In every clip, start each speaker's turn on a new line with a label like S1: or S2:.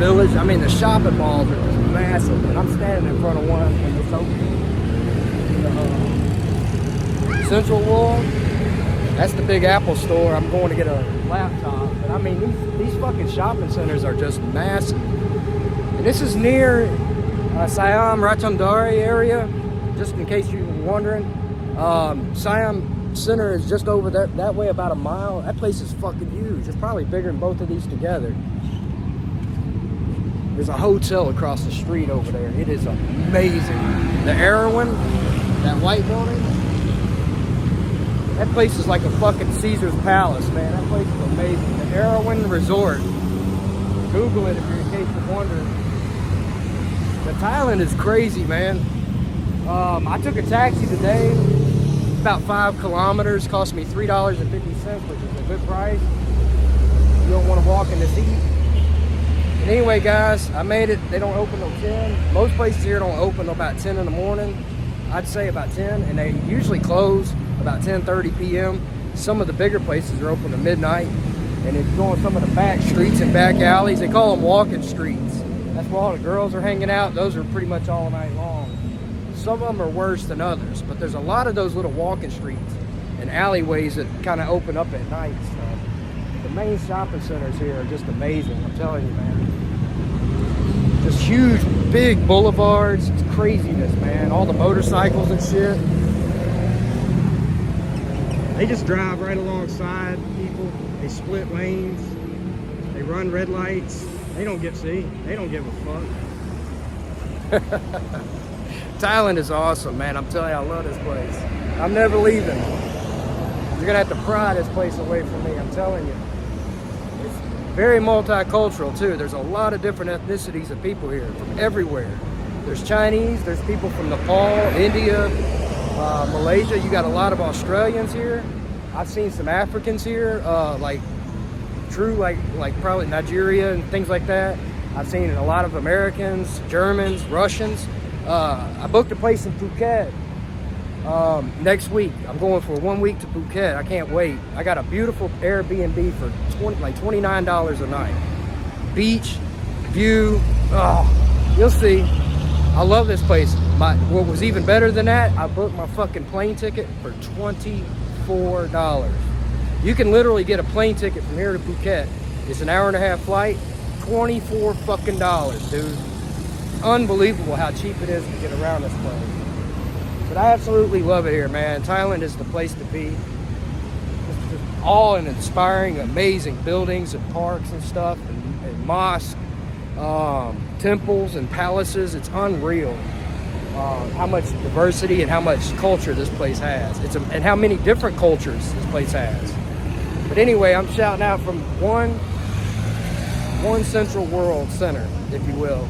S1: village. I mean, the shopping malls are just massive, and I'm standing in front of one when it's open. Central World, that's the big Apple store. I'm going to get a laptop, but I mean, these fucking shopping centers are just massive. And this is near Siam Ratchandari area, just in case you were wondering. Siam Center is just over that way about a mile. That place is fucking huge. It's probably bigger than both of these together. There's a hotel across the street over there. It is amazing. The Erewhon, that white building, that place is like a fucking Caesar's Palace, man. That place is amazing. The Erewhon Resort. Google it if you're in case you're wondering. But Thailand is crazy, man. I took a taxi today. About 5 kilometers, cost me $3.50, which is a good price. You don't want to walk in the heat. And anyway, guys, I made it. They don't open till 10. Most places here don't open till about 10 in the morning. I'd say about 10, and they usually close about 10:30 p.m. Some of the bigger places are open at midnight. And if you go on some of the back streets and back alleys, they call them walking streets. That's where all the girls are hanging out. Those are pretty much all night long. Some of them are worse than others, but there's a lot of those little walking streets and alleyways that kind of open up at night. So the main shopping centers here are just amazing. I'm telling you, man. Just huge, big boulevards. It's craziness, man. All the motorcycles and shit. They just drive right alongside people. They split lanes. They run red lights. They don't give a fuck. Thailand is awesome, man. I'm telling you, I love this place. I'm never leaving. You're gonna have to pry this place away from me, I'm telling you. It's very multicultural too. There's a lot of different ethnicities of people here from everywhere. There's Chinese, there's people from Nepal, India, Malaysia. You got a lot of Australians here. I've seen some Africans here, like probably Nigeria and things like that. I've seen a lot of Americans, Germans, Russians. I booked a place in Phuket next week. I'm going for 1 week to Phuket. I can't wait. I got a beautiful Airbnb for $29 a night. Beach, view, you'll see. I love this place. What was even better than that, I booked my fucking plane ticket for $24. You can literally get a plane ticket from here to Phuket. It's an hour-and-a-half flight, $24 fucking dollars, dude. Unbelievable how cheap it is to get around this place. But I absolutely love it here, man. Thailand is the place to be. Just awe-inspiring, amazing buildings and parks and stuff, and mosques, temples and palaces. It's unreal how much diversity and how much culture this place has. And how many different cultures this place has. But anyway, I'm shouting out from one Central World Center, if you will.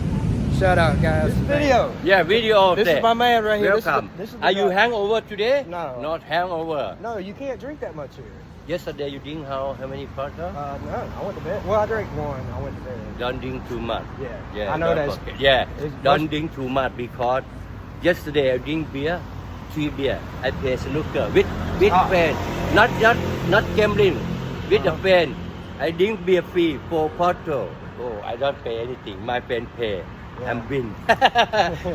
S1: Shout out, guys.
S2: Video.
S3: Yeah, video.
S1: This is my man right here.
S3: Welcome.
S1: This is the
S3: Are you
S1: guy.
S3: hangover today?
S1: No.
S3: Not hangover.
S1: No, you can't drink that much here.
S3: Yesterday you drink how many parts?
S1: No, I went to bed. Well, I drank one. I went to bed.
S3: Don't drink too much.
S1: Yeah. I know
S3: don't
S1: that's.
S3: forget. Yeah,
S1: it's
S3: don't drink too much because yesterday I drink beer, 3 beer. I play snooker with friend, not gambling, with a friend. I drink beer free for Porto. Oh, I don't pay anything. My friend pay.
S1: Yeah.
S3: I'm win.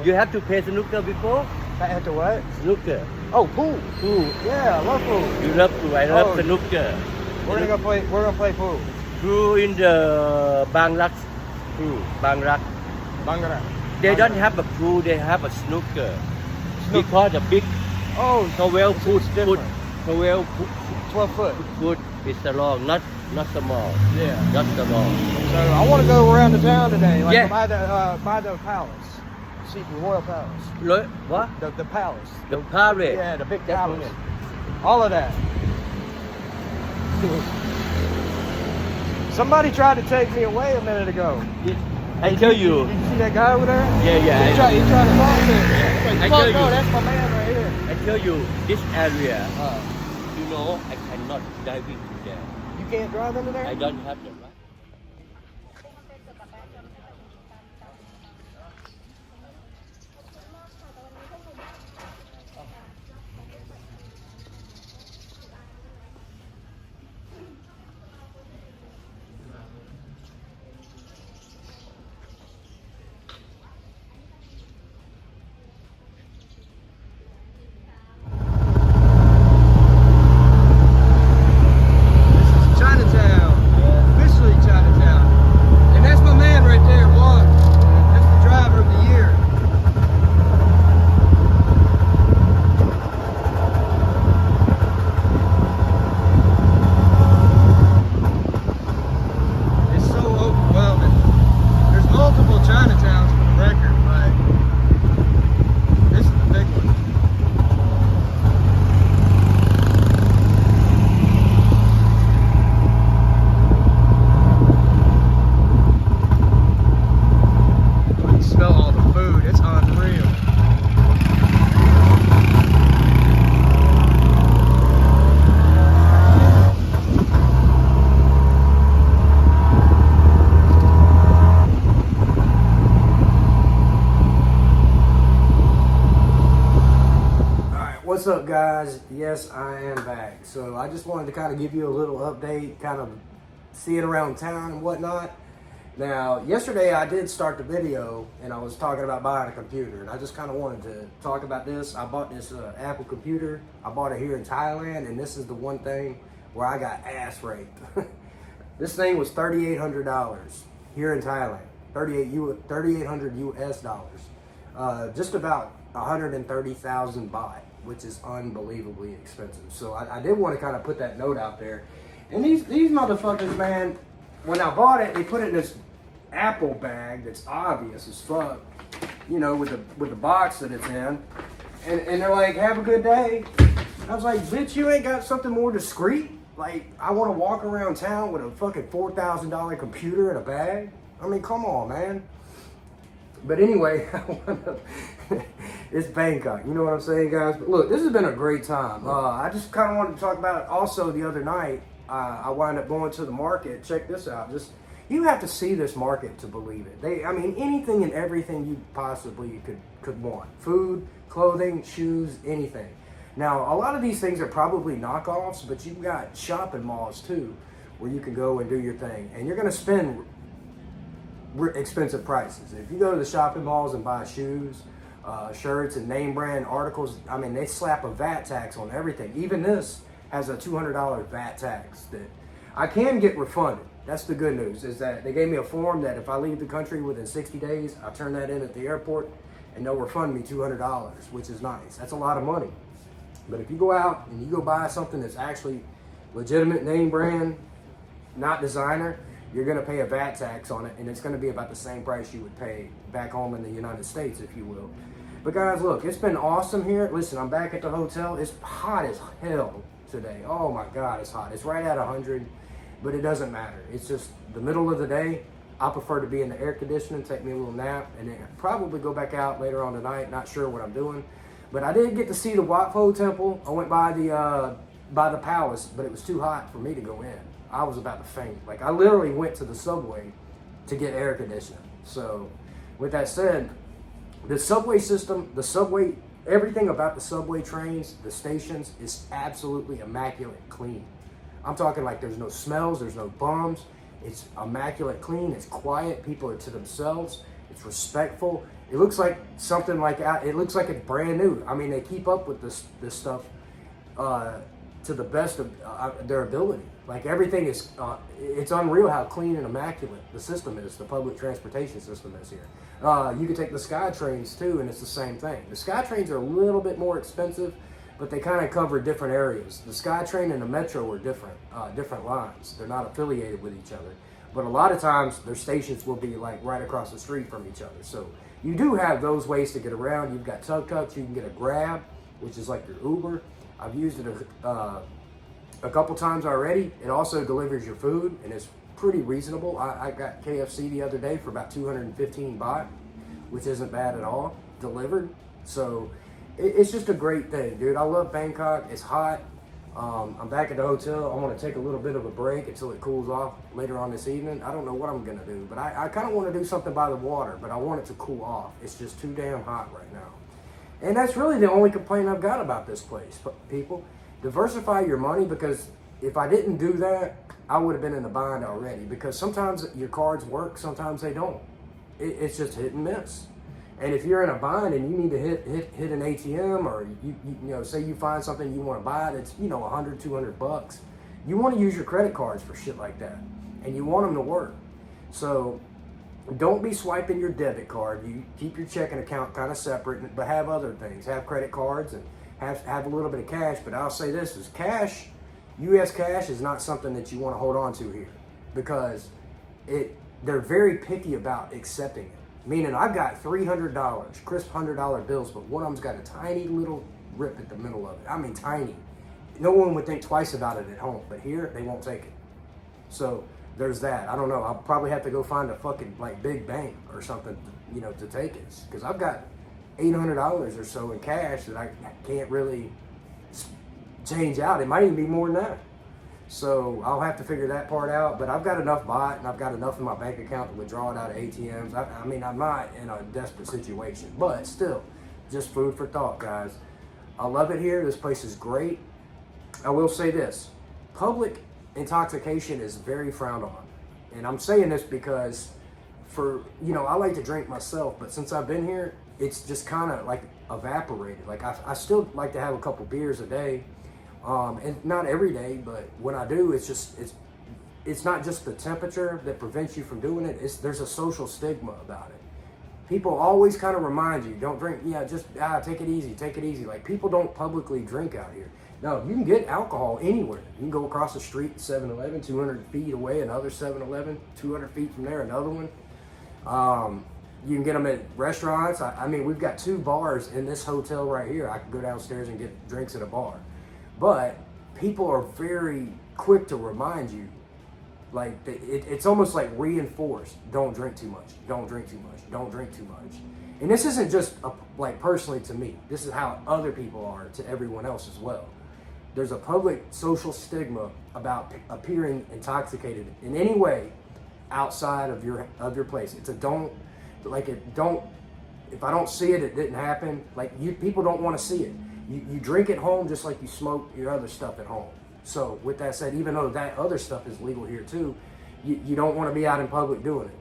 S3: You have to play snooker before?
S1: I have to what?
S3: Snooker.
S1: Oh, pool.
S3: Pool.
S1: Yeah, I love pool.
S3: You love pool. I love snooker.
S1: We're gonna play pool.
S3: Pool in the Bangkok. Pool. Bangkok.
S1: Bangkok.
S3: They don't have a pool. They have a snooker. Because the big.
S1: Oh,
S3: 12 foot. 12
S1: 12 foot.
S3: foot is long, not small.
S1: Yeah.
S3: Not small.
S1: So I want to go around the town today, like
S3: Yeah.
S1: by the palace. See the royal palace.
S3: What?
S1: The palace.
S3: The parade.
S1: Yeah, the big
S3: That's
S1: palace.
S3: it.
S1: All of that. Somebody tried to take me away a minute ago.
S3: I tell you.
S1: Did you see that guy over there?
S3: Yeah.
S1: He tried to talk to me.
S3: I
S1: Fuck
S3: tell
S1: no,
S3: you.
S1: that's my man right here.
S3: I tell you, this area, you know, I cannot dive into there.
S1: You can't drive into there?
S3: I don't have the right.
S1: What's up, guys? Yes, I am back. So I just wanted to kind of give you a little update, kind of see it around town and whatnot. Now, yesterday I did start the video and I was talking about buying a computer, and I just kind of wanted to talk about this. I bought this Apple computer. I bought it here in Thailand, and this is the one thing where I got ass raped. This thing was $3,800 here in Thailand, 3,800 US dollars. Just about 130,000 baht, which is unbelievably expensive. So I did want to kind of put that note out there. And these motherfuckers, man, when I bought it, they put it in this Apple bag that's obvious as fuck, you know, with the box that it's in. And they're like, have a good day. I was like, bitch, you ain't got something more discreet? Like, I want to walk around town with a fucking $4,000 computer in a bag? I mean, come on, man. But anyway, it's Bangkok. You know what I'm saying, guys? But look, this has been a great time. I just kind of wanted to talk about it. Also, the other night, I wound up going to the market. Check this out. You have to see this market to believe it. I mean, anything and everything you possibly could want. Food, clothing, shoes, anything. Now, a lot of these things are probably knockoffs, but you've got shopping malls too, where you can go and do your thing. And you're going to spend expensive prices. If you go to the shopping malls and buy shoes, shirts, and name brand articles, I mean, they slap a VAT tax on everything. Even this has a $200 VAT tax that I can get refunded. That's the good news, is that they gave me a form that if I leave the country within 60 days, I turn that in at the airport and they'll refund me $200, which is nice. That's a lot of money. But if you go out and you go buy something that's actually legitimate name brand, not designer, you're going to pay a VAT tax on it, and it's going to be about the same price you would pay back home in the United States, if you will. But guys, look, it's been awesome here. Listen, I'm back at the hotel. It's hot as hell today. Oh my God, it's hot. It's right at 100, but it doesn't matter. It's just the middle of the day. I prefer to be in the air conditioning, take me a little nap, and then probably go back out later on tonight. Not sure what I'm doing. But I did get to see the Wat Pho temple. I went by the palace, but it was too hot for me to go in. I was about to faint. Like, I literally went to the subway to get air conditioning. So with that said, the subway system, everything about the subway trains, the stations, is absolutely immaculate clean. I'm talking like there's no smells, there's no bums. It's immaculate clean, it's quiet, people are to themselves, it's respectful. It looks like something like, it looks like it's brand new. I mean, they keep up with this stuff to the best of their ability. Like, everything is, it's unreal how clean and immaculate the system is, the public transportation system is here. You can take the Sky Trains too, and it's the same thing. The Sky Trains are a little bit more expensive, but they kind of cover different areas. The Sky Train and the Metro are different lines. They're not affiliated with each other. But a lot of times, their stations will be like right across the street from each other. So you do have those ways to get around. You've got tuk-tuks, you can get a Grab, which is like your Uber. I've used it a couple times already. It also delivers your food, and it's pretty reasonable. I got KFC the other day for about 215 baht, which isn't bad at all, delivered. So it's just a great thing, dude. I love Bangkok. It's hot. I'm back at the hotel. I want to take a little bit of a break until it cools off later on this evening. I don't know what I'm going to do, but I kind of want to do something by the water, but I want it to cool off. It's just too damn hot right now. And that's really the only complaint I've got about this place, people. Diversify your money, because if I didn't do that, I would have been in a bind already, because sometimes your cards work, sometimes they don't. It's just hit and miss. And if you're in a bind and you need to hit an ATM, or you know, say you find something you want to buy that's, you know, 100, 200 bucks, you want to use your credit cards for shit like that, and you want them to work. So don't be swiping your debit card. You keep your checking account kind of separate, but have other things. Have credit cards and have a little bit of cash. But I'll say this, is cash, U.S. cash is not something that you want to hold on to here, because they're very picky about accepting it. Meaning, I've got $300, crisp $100 bills, but one of them's got a tiny little rip at the middle of it. I mean, tiny. No one would think twice about it at home, but here, they won't take it. So there's that. I don't know. I'll probably have to go find a fucking like big bank or something, you know, to take it, because I've got $800 or so in cash that I can't really change out. It might even be more than that. So I'll have to figure that part out. But I've got enough baht, and I've got enough in my bank account to withdraw it out of ATMs. I mean, I'm not in a desperate situation, but still, just food for thought, guys.
S2: I love it here. This place is great. I will say this, public intoxication is very frowned on. And I'm saying this because I like to drink myself, but since I've been here, it's just kind of like evaporated. Like I still like to have a couple beers a day. And not every day, but when I do, it's not just the temperature that prevents you from doing it. There's a social stigma about it. People always kind of remind you, don't drink. Yeah, just take it easy, take it easy. Like people don't publicly drink out here. No, you can get alcohol anywhere. You can go across the street, 7-Eleven, 200 feet away, another 7-Eleven, 200 feet from there, another one. You can get them at restaurants. I mean, we've got 2 bars in this hotel right here. I can go downstairs and get drinks at a bar. But people are very quick to remind you, like it's almost like reinforced. Don't drink too much. Don't drink too much. Don't drink too much. And this isn't just like personally to me. This is how other people are to everyone else as well. There's a public social stigma about appearing intoxicated in any way outside of your place. It's a don't. If I don't see it, it didn't happen. Like people don't want to see it. You drink at home just like you smoke your other stuff at home. So with that said, even though that other stuff is legal here too, you don't want to be out in public doing it.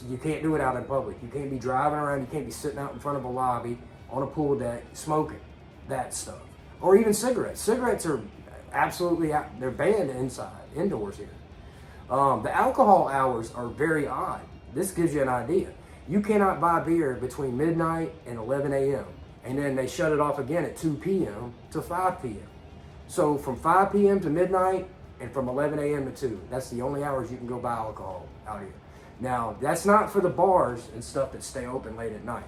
S2: You can't do it out in public. You can't be driving around. You can't be sitting out in front of a lobby on a pool deck smoking that stuff. Or even cigarettes. Cigarettes are absolutely they're banned indoors here. The alcohol hours are very odd. This gives you an idea. You cannot buy beer between midnight and 11 a.m. And then they shut it off again at 2 p.m. to 5 p.m. So from 5 p.m. to midnight and from 11 a.m. to 2. That's the only hours you can go buy alcohol out here. Now, that's not for the bars and stuff that stay open late at night.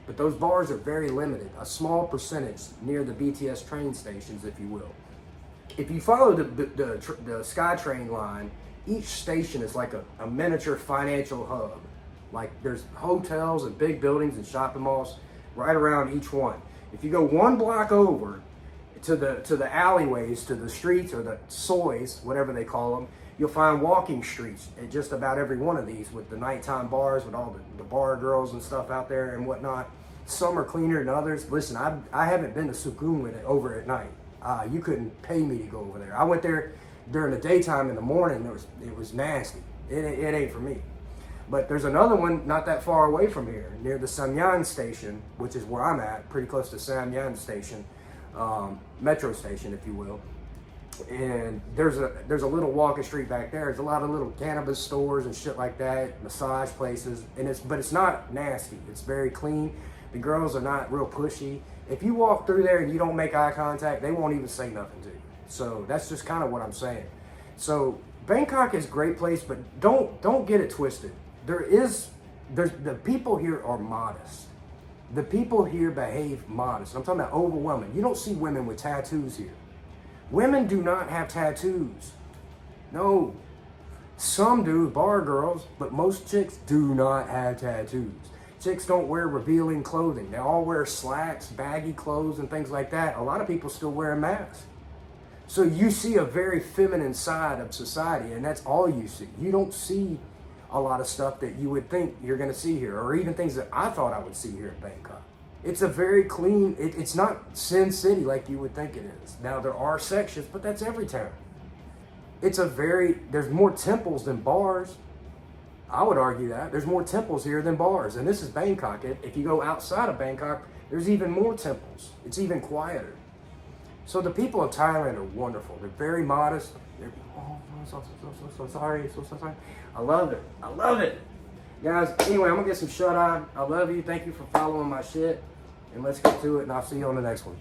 S2: But those bars are very limited, a small percentage near the BTS train stations, if you will. If you follow the SkyTrain line, each station is like a miniature financial hub. Like there's hotels and big buildings and shopping malls right around each one. If you go 1 block over to the alleyways, to the streets or the soys, whatever they call them, you'll find walking streets at just about every one of these with the nighttime bars, with all the bar girls and stuff out there and whatnot. Some are cleaner than others. Listen, I haven't been to Sukhumvit over at night. You couldn't pay me to go over there. I went there during the daytime in the morning. It was nasty. It ain't for me. But there's another one not that far away from here, near the Samyan station, which is where I'm at, pretty close to Samyan station, metro station, if you will. And there's a little walking street back there. There's a lot of little cannabis stores and shit like that, massage places, but it's not nasty. It's very clean. The girls are not real pushy. If you walk through there and you don't make eye contact, they won't even say nothing to you. So that's just kind of what I'm saying. So Bangkok is a great place, but don't get it twisted. The people here are modest. The people here behave modest. I'm talking about overwhelming. You don't see women with tattoos here. Women do not have tattoos. No. Some do, bar girls, but most chicks do not have tattoos. Chicks don't wear revealing clothing. They all wear slacks, baggy clothes, and things like that. A lot of people still wear masks. So you see a very feminine side of society, and that's all you see. You don't see a lot of stuff that you would think you're going to see here, or even things that I thought I would see here in Bangkok. It's a very clean, it's not Sin City like you would think it is. Now, there are sections, but that's every town. There's more temples than bars. I would argue that. There's more temples here than bars, and this is Bangkok. If you go outside of Bangkok, there's even more temples. It's even quieter. So the people of Thailand are wonderful. They're very modest. So sorry. I love it. I love it. Guys, anyway, I'm going to get some shut-eye. I love you. Thank you for following my shit. And let's get to it, and I'll see you on the next one.